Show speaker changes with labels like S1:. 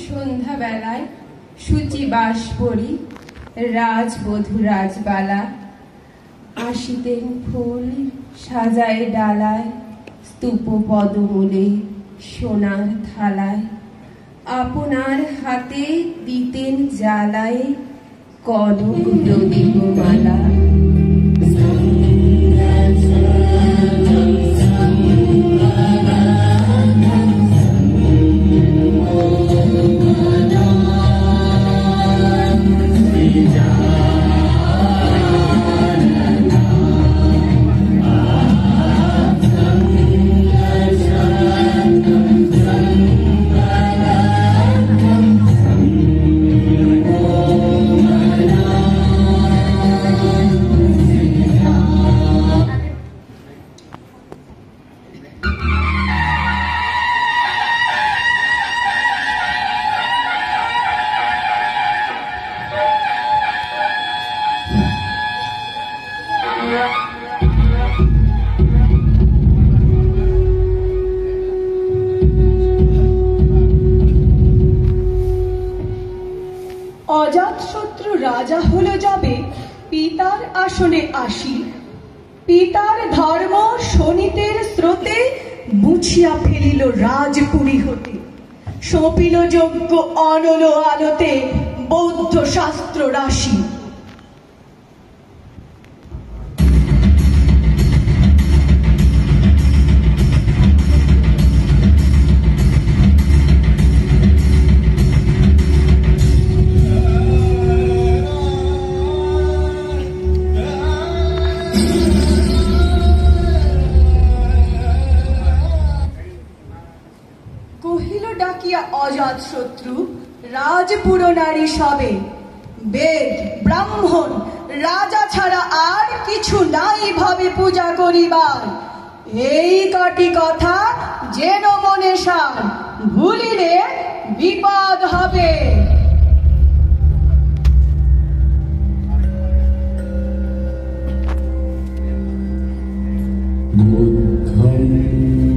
S1: সন্ধ্যাবেলায় শুচিবাস পরি রাজবধূ রাজবালা আসিতেন ফুল সাজায় ডালায় স্তূপ পদমূলে সোনার থালায় আপনার হাতে দিতেন জ্বালায় কনক প্রদীপ মালা।
S2: অজাতশত্রু রাজা হলো যবে পিতার আসনে আসি, পিতার ধর্ম শোনিতের স্রোতে বুঝিয়া ফেলিল রাজপুরী হতে, সঁপিল যজ্ঞ অনল আলোতে বৌদ্ধ শাস্ত্র রাশি। অজাতশত্রু রাজপুর নারী সবে, বেদ ব্রাহ্মণ রাজা ছাড়া আর কিছু নাই ভাবে পূজা করিবার। এই কটি কথা যেন মনে সার, ভুলিলে বিপদ হবে।
S3: বুদ্ধং